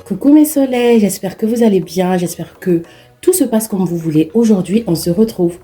Coucou mes soleils, j'espère que vous allez bien, j'espère que tout se passe comme vous voulez. Aujourd'hui, on se retrouve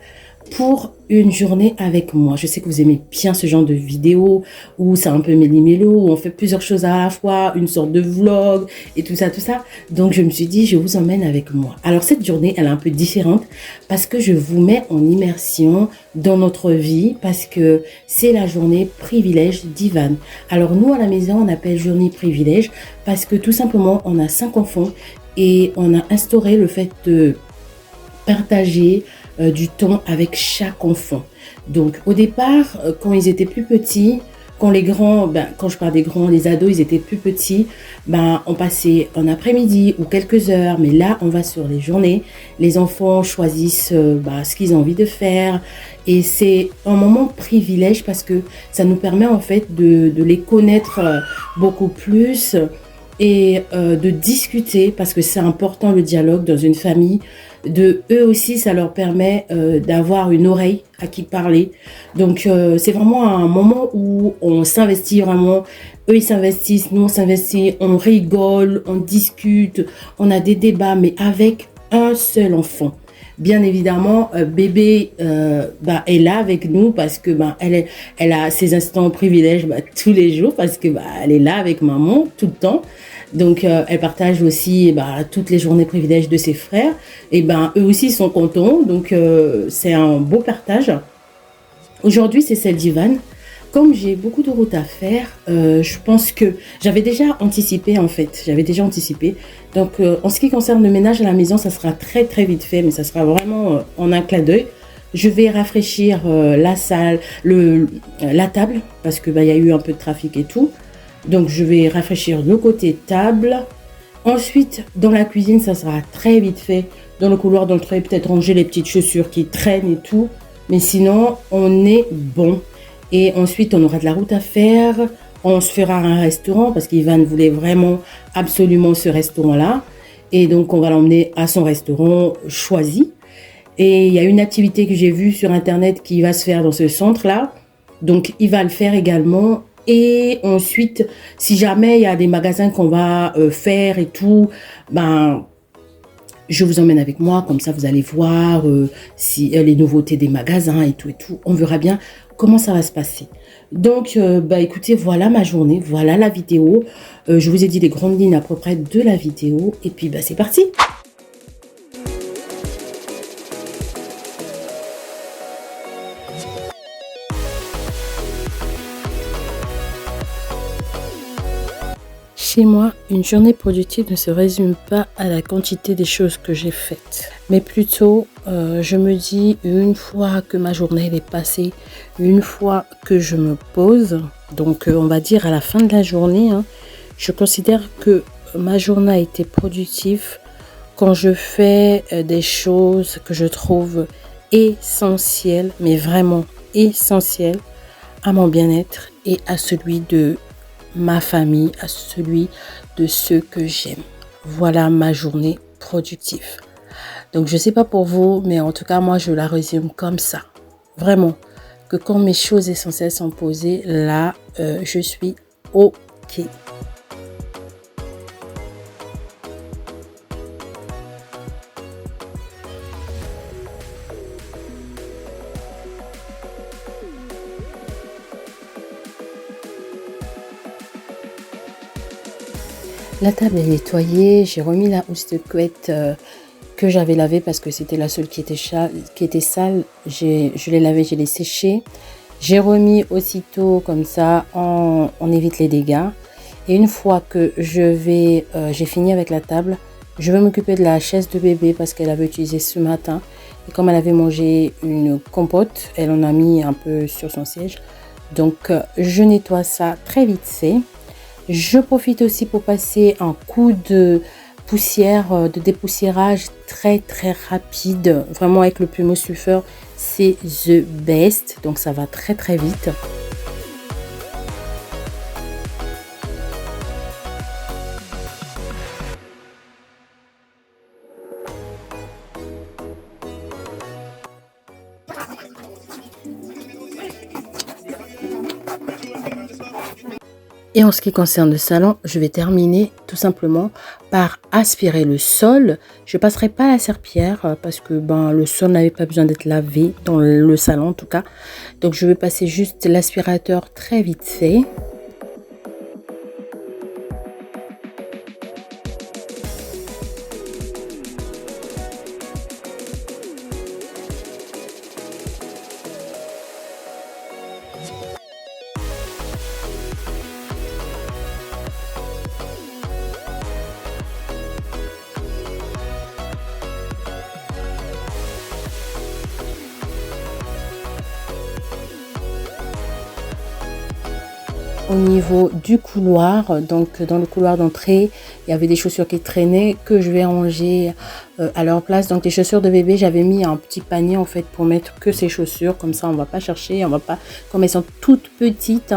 pour une journée avec moi. Je sais que vous aimez bien ce genre de vidéo où c'est un peu méli-mélo, où on fait plusieurs choses à la fois, une sorte de vlog et tout ça, tout ça. Donc je me suis dit, je vous emmène avec moi. Alors cette journée, elle est un peu différente parce que je vous mets en immersion dans notre vie parce que c'est la journée privilège d'Ivan. Alors nous à la maison, on appelle journée privilège parce que tout simplement, on a 5 enfants et on a instauré le fait de partager du temps avec chaque enfant. Donc au départ, quand ils étaient plus petits, quand les grands, quand je parle des grands, les ados, ils étaient plus petits, on passait un après-midi ou quelques heures, mais là, on va sur les journées. Les enfants choisissent ce qu'ils ont envie de faire et c'est un moment privilège parce que ça nous permet en fait de les connaître beaucoup plus et de discuter parce que c'est important le dialogue dans une famille. De eux aussi, ça leur permet d'avoir une oreille à qui parler. Donc c'est vraiment un moment où on s'investit vraiment. Eux ils s'investissent, nous on s'investit, on rigole, on discute, on a des débats, mais avec un seul enfant. Bien évidemment, bébé est là avec nous parce que elle a ses instants privilèges tous les jours parce que elle est là avec maman tout le temps. Donc elle partage aussi toutes les journées privilèges de ses frères et eux aussi sont contents. Donc c'est un beau partage. Aujourd'hui c'est celle d'Ivan. Comme j'ai beaucoup de routes à faire, je pense que j'avais déjà anticipé en fait. J'avais déjà anticipé. Donc en ce qui concerne le ménage à la maison, ça sera très très vite fait, mais ça sera vraiment en un clin d'œil. Je vais rafraîchir la salle, la table, parce que y a eu un peu de trafic et tout. Donc je vais rafraîchir le côté table. Ensuite, dans la cuisine, ça sera très vite fait. Dans le couloir d'entrée, peut-être ranger les petites chaussures qui traînent et tout. Mais sinon, on est bon. Et ensuite, on aura de la route à faire. On se fera un restaurant parce qu'Ivan voulait vraiment absolument ce restaurant-là. Et donc, on va l'emmener à son restaurant choisi. Et il y a une activité que j'ai vue sur Internet qui va se faire dans ce centre-là. Donc, il va le faire également. Et ensuite, si jamais il y a des magasins qu'on va faire et tout, je vous emmène avec moi, comme ça vous allez voir si les nouveautés des magasins et tout. On verra bien comment ça va se passer. Donc, écoutez, voilà ma journée, voilà la vidéo. Je vous ai dit les grandes lignes à peu près de la vidéo. Et puis, c'est parti. Chez moi, une journée productive ne se résume pas à la quantité des choses que j'ai faites, mais plutôt, je me dis, une fois que ma journée est passée, une fois que je me pose, donc on va dire à la fin de la journée, je considère que ma journée a été productive quand je fais des choses que je trouve essentielles, mais vraiment essentielles à mon bien-être et à celui de ma famille, à celui de ceux que j'aime. Voilà ma journée productive. Donc je sais pas pour vous, mais en tout cas moi je la résume comme ça. Vraiment, que quand mes choses essentielles sont posées, là je suis OK. La table est nettoyée, j'ai remis la housse de couette que j'avais lavée parce que c'était la seule qui était sale. Je l'ai lavée, je l'ai séchée. J'ai remis aussitôt comme ça, on évite les dégâts. Et une fois que j'ai fini avec la table, je vais m'occuper de la chaise de bébé parce qu'elle avait utilisé ce matin. Et comme elle avait mangé une compote, elle en a mis un peu sur son siège. Donc je nettoie ça très vite fait. Je profite aussi pour passer un coup de poussière, de dépoussiérage très très rapide. Vraiment avec le plumeau sulfure, c'est the best. Donc ça va très très vite. Et en ce qui concerne le salon, je vais terminer tout simplement par aspirer le sol. Je passerai pas la serpillière parce que le sol n'avait pas besoin d'être lavé dans le salon en tout cas. Donc je vais passer juste l'aspirateur très vite fait. Au niveau du couloir, donc dans le couloir d'entrée, il y avait des chaussures qui traînaient que je vais ranger à leur place. Donc les chaussures de bébé, j'avais mis un petit panier en fait pour mettre que ces chaussures, comme ça on va pas chercher, on va pas, comme elles sont toutes petites,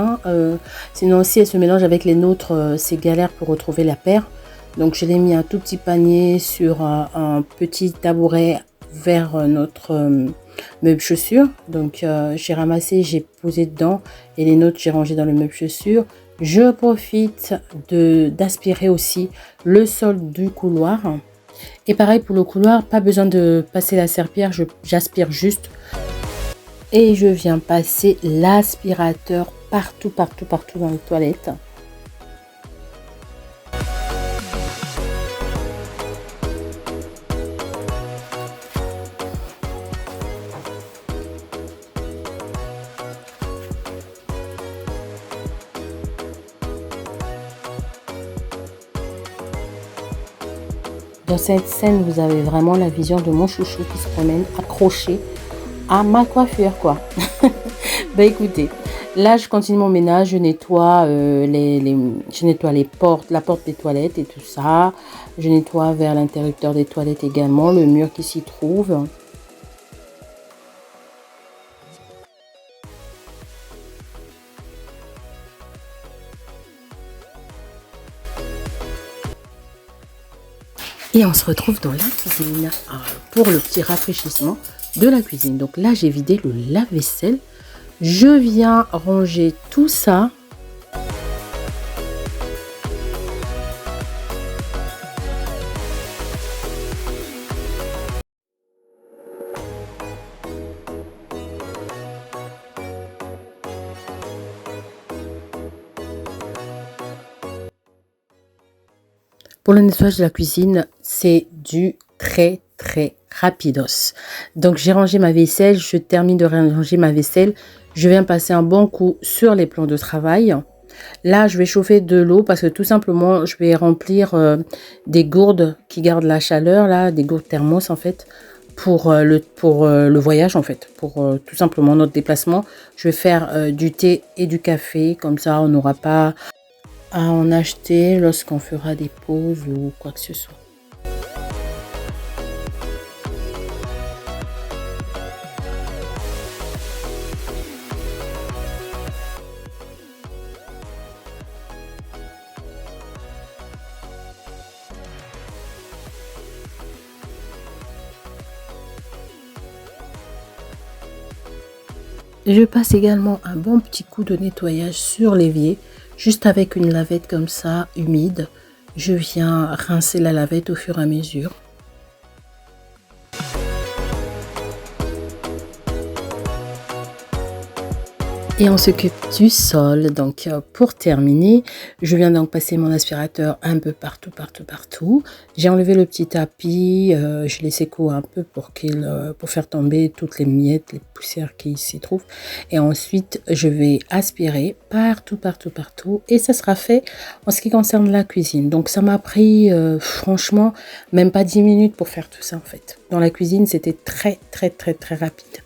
sinon si elles se mélangent avec les nôtres, c'est galère pour retrouver la paire. Donc je l'ai mis un tout petit panier sur un petit tabouret vers notre meuble chaussures. Donc j'ai ramassé, j'ai posé dedans et les nôtres j'ai rangé dans le meuble chaussures. Je profite d'aspirer aussi le sol du couloir. Et pareil pour le couloir, pas besoin de passer la serpillière, j'aspire juste. Et je viens passer l'aspirateur partout dans les toilettes. Dans cette scène, vous avez vraiment la vision de mon chouchou qui se promène accroché à ma coiffure, quoi. Écoutez, là, je continue mon ménage, je nettoie, je nettoie les portes, la porte des toilettes et tout ça. Je nettoie vers l'interrupteur des toilettes également, le mur qui s'y trouve. Et on se retrouve dans la cuisine pour le petit rafraîchissement de la cuisine. Donc là, j'ai vidé le lave-vaisselle. Je viens ranger tout ça. Pour le nettoyage de la cuisine, c'est du très rapidos. Donc j'ai rangé ma vaisselle, je termine de ranger ma vaisselle, je viens passer un bon coup sur les plans de travail. Là, je vais chauffer de l'eau parce que tout simplement, je vais remplir des gourdes qui gardent la chaleur, là, des gourdes thermos en fait, pour le voyage en fait, pour tout simplement notre déplacement. Je vais faire du thé et du café, comme ça on n'aura pas à en acheter lorsqu'on fera des pauses ou quoi que ce soit. Je passe également un bon petit coup de nettoyage sur l'évier, juste avec une lavette comme ça, humide. Je viens rincer la lavette au fur et à mesure. Et on s'occupe du sol. Donc pour terminer, je viens donc passer mon aspirateur un peu partout. J'ai enlevé le petit tapis, je l'ai secoué un peu pour faire tomber toutes les miettes, les poussières qui s'y trouvent. Et ensuite, je vais aspirer partout. Et ça sera fait en ce qui concerne la cuisine. Donc ça m'a pris franchement même pas 10 minutes pour faire tout ça en fait. Dans la cuisine, c'était très rapide.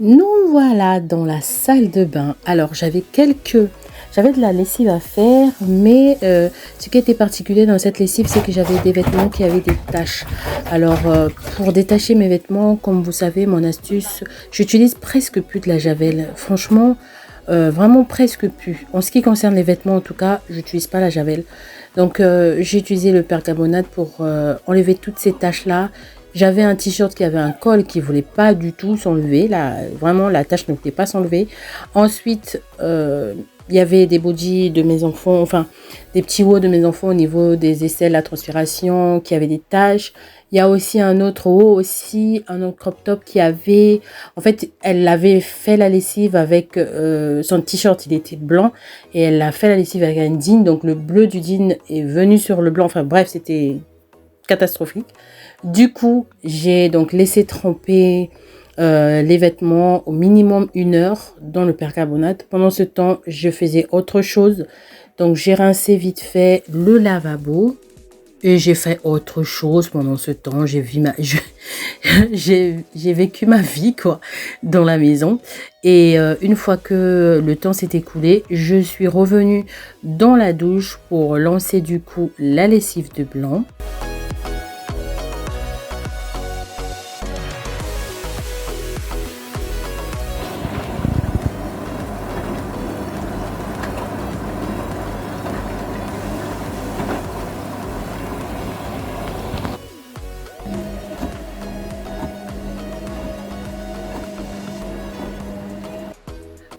Nous voilà dans la salle de bain. Alors j'avais de la lessive à faire, mais ce qui était particulier dans cette lessive, c'est que j'avais des vêtements qui avaient des taches. Alors pour détacher mes vêtements, comme vous savez, mon astuce, j'utilise presque plus de la javel. Franchement, vraiment presque plus. En ce qui concerne les vêtements, en tout cas, j'utilise pas la javel. Donc j'ai utilisé le percarbonate pour enlever toutes ces taches là J'avais un t-shirt qui avait un col qui voulait pas du tout s'enlever. Là, vraiment, la tache ne voulait pas s'enlever. Ensuite, il y avait des bodys de mes enfants, enfin, des petits hauts de mes enfants au niveau des aisselles, la transpiration, qui avaient des taches. Il y a aussi un autre haut aussi, un autre crop top qui avait... En fait, elle avait fait la lessive avec son t-shirt, il était blanc. Et elle a fait la lessive avec un jean. Donc, le bleu du jean est venu sur le blanc. Enfin, bref, c'était catastrophique. Du coup, j'ai donc laissé tremper les vêtements au minimum 1 heure dans le percarbonate. Pendant ce temps, je faisais autre chose. Donc, j'ai rincé vite fait le lavabo. Et j'ai fait autre chose pendant ce temps. J'ai vécu ma vie, quoi, dans la maison. Et une fois que le temps s'est écoulé, je suis revenue dans la douche pour lancer du coup la lessive de blanc.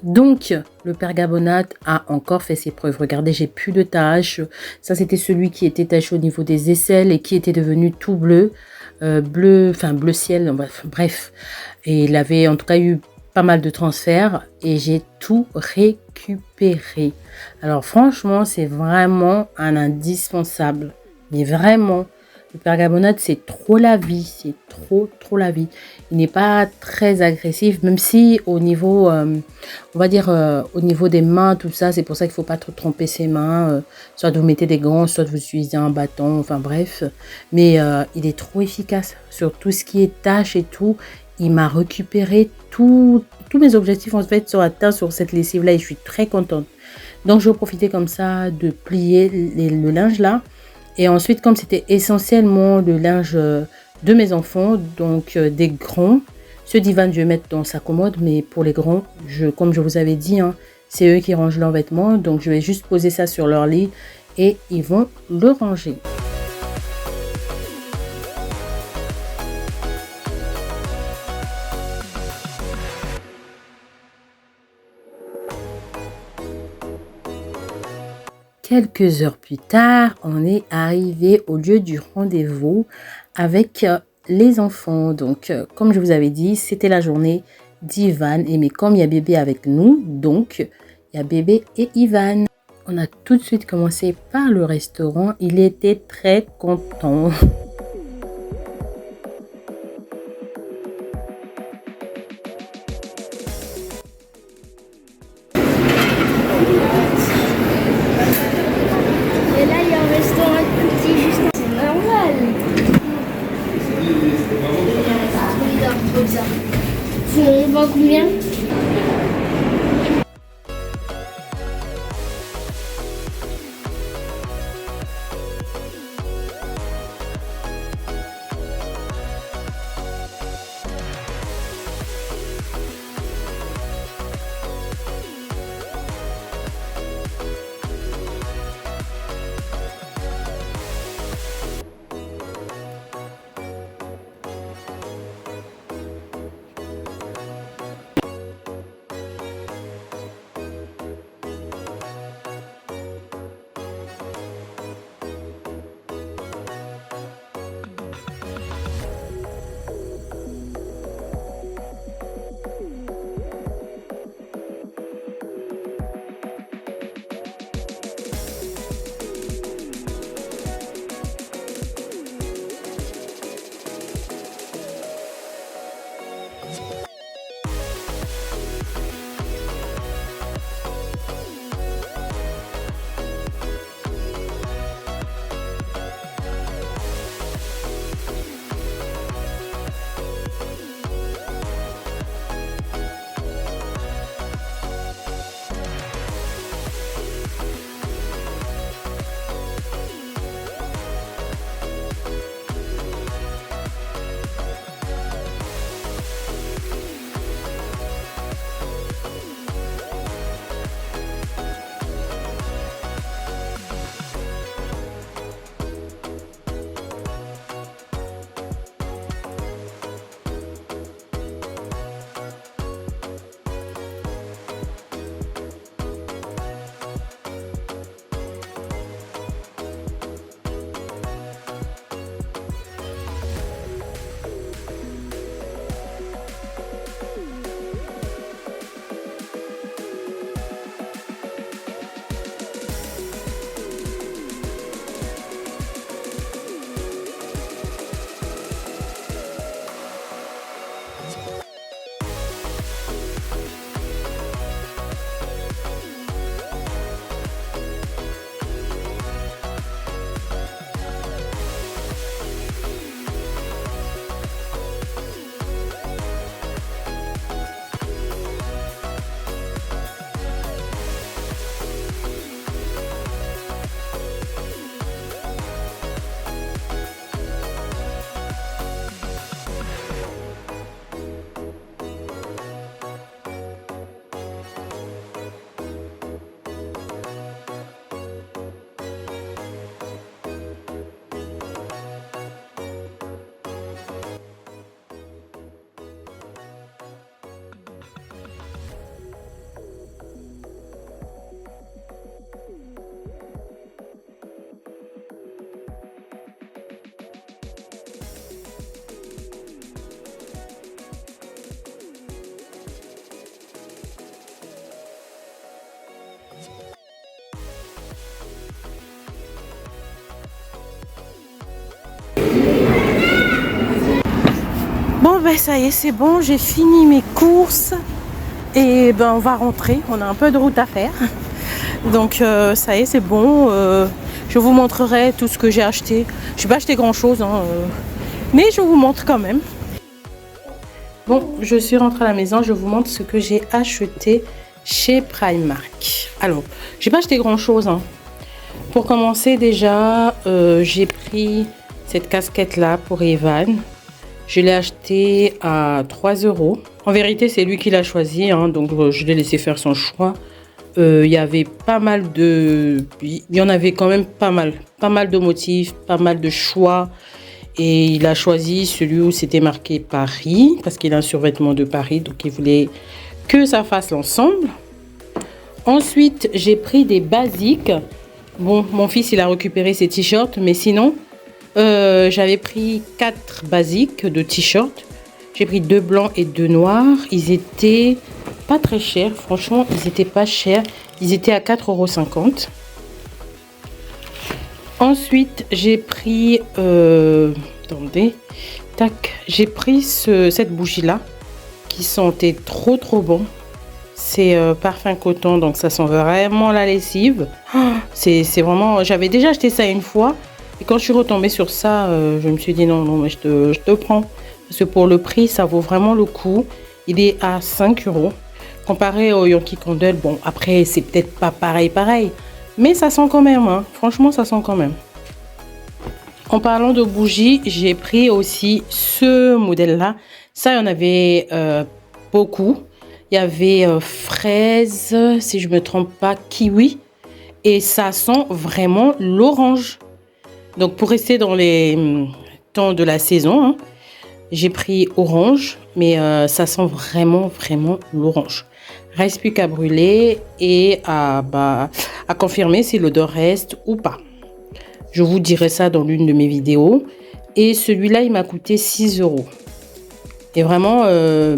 Donc, le pergabonate a encore fait ses preuves. Regardez, j'ai plus de taches. Ça, c'était celui qui était taché au niveau des aisselles et qui était devenu tout bleu. Bleu ciel, bref. Et il avait en tout cas eu pas mal de transferts et j'ai tout récupéré. Alors, franchement, c'est vraiment un indispensable. Mais vraiment, le pergabonate, c'est trop la vie. C'est trop la vie. Il n'est pas très agressif, même si au niveau, on va dire, au niveau des mains, tout ça, c'est pour ça qu'il ne faut pas trop tremper ses mains. Soit vous mettez des gants, soit vous utilisez un bâton, enfin bref. Mais il est trop efficace sur tout ce qui est tâches et tout. Il m'a récupéré tous mes objectifs en fait sont atteints sur cette lessive là et je suis très contente. Donc je vais profiter comme ça de plier le linge là. Et ensuite, comme c'était essentiellement le linge de mes enfants, donc des grands, ce divan, je vais mettre dans sa commode, mais pour les grands, comme je vous avais dit, hein, c'est eux qui rangent leurs vêtements, donc je vais juste poser ça sur leur lit et ils vont le ranger. Quelques heures plus tard, on est arrivé au lieu du rendez-vous avec les enfants. Donc, comme je vous avais dit, c'était la journée d'Ivan. Mais comme il y a bébé avec nous, donc il y a bébé et Ivan. On a tout de suite commencé par le restaurant. Il était très content. Et là, il y a un restaurant petit juste en... C'est normal. On vend combien? Bon, ben ça y est, c'est bon, j'ai fini mes courses. Et ben on va rentrer, on a un peu de route à faire. Donc ça y est, c'est bon. Je vous montrerai tout ce que j'ai acheté. Je n'ai pas acheté grand chose, hein, mais je vous montre quand même. Bon, je suis rentrée à la maison, je vous montre ce que j'ai acheté chez Primark. Alors, j'ai pas acheté grand chose, hein. Pour commencer déjà, j'ai pris cette casquette là pour Evan. Je l'ai acheté à 3 €. En vérité, c'est lui qui l'a choisi, hein, donc je l'ai laissé faire son choix. Il y avait pas mal de... Il y en avait quand même pas mal. Pas mal de motifs, pas mal de choix. Et il a choisi celui où c'était marqué Paris, parce qu'il a un survêtement de Paris, donc il voulait que ça fasse l'ensemble. Ensuite, j'ai pris des basiques. Bon, mon fils, il a récupéré ses t-shirts, mais sinon, j'avais pris 4 basiques de t-shirts. J'ai pris 2 blancs et 2 noirs. Ils étaient pas très chers, franchement, ils étaient pas chers. Ils étaient à 4,50 €. Ensuite, j'ai pris, attendez, tac, j'ai pris cette bougie-là qui sentait trop bon. C'est parfum coton, donc ça sent vraiment la lessive. C'est vraiment, j'avais déjà acheté ça une fois. Et quand je suis retombée sur ça, je me suis dit non, mais je te prends. Parce que pour le prix, ça vaut vraiment le coup. Il est à 5 €. Comparé au Yankee Candle, bon, après, c'est peut-être pas pareil. Mais ça sent quand même, hein. Franchement, ça sent quand même. En parlant de bougies, j'ai pris aussi ce modèle-là. Ça, il y en avait beaucoup. Il y avait fraise, si je ne me trompe pas, kiwi. Et ça sent vraiment l'orange. Donc, pour rester dans les temps de la saison, hein, j'ai pris orange. Mais ça sent vraiment l'orange. Reste plus qu'à brûler et à confirmer si l'odeur reste ou pas. Je vous dirai ça dans l'une de mes vidéos. Et celui-là, il m'a coûté 6 €. Et vraiment,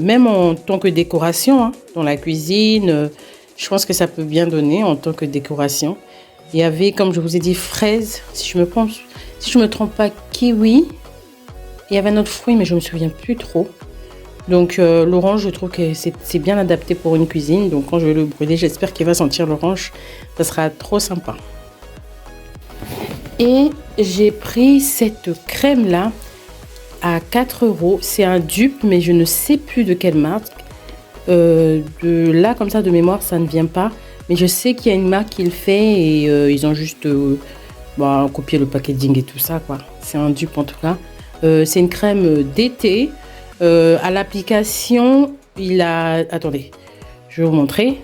même en tant que décoration, hein, dans la cuisine, je pense que ça peut bien donner en tant que décoration. Il y avait, comme je vous ai dit, fraise, si je me trompe pas, kiwi. Il y avait un autre fruit, mais je ne me souviens plus trop. Donc l'orange, je trouve que c'est bien adapté pour une cuisine. Donc quand je vais le brûler, j'espère qu'il va sentir l'orange. Ça sera trop sympa. Et j'ai pris cette crème là à 4 €. C'est un dupe, mais je ne sais plus de quelle marque. De là, comme ça, de mémoire, ça ne vient pas. Mais je sais qu'il y a une marque qui le fait et ils ont juste copié le packaging et tout ça, quoi. C'est un dupe en tout cas. C'est une crème d'été. À l'application, il a... Attendez, je vais vous montrer.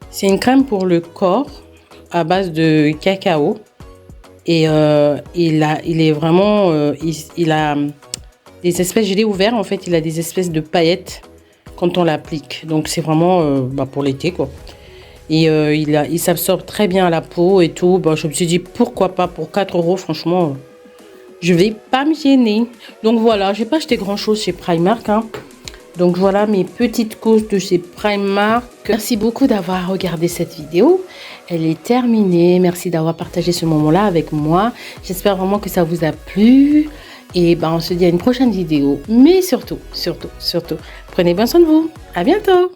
C'est une crème pour le corps à base de cacao. Et il est vraiment... il a des espèces... Je l'ai ouvert, en fait, il a des espèces de paillettes quand on l'applique. Donc, c'est vraiment pour l'été, quoi. Et il s'absorbe très bien à la peau et tout. Je me suis dit, pourquoi pas pour 4 €, franchement... Je vais pas me gêner. Donc voilà, j'ai pas acheté grand chose chez Primark, hein. Donc voilà mes petites courses de chez Primark. Merci beaucoup d'avoir regardé cette vidéo. Elle est terminée. Merci d'avoir partagé ce moment-là avec moi. J'espère vraiment que ça vous a plu. Et on se dit à une prochaine vidéo. Mais surtout, prenez bien soin de vous. À bientôt.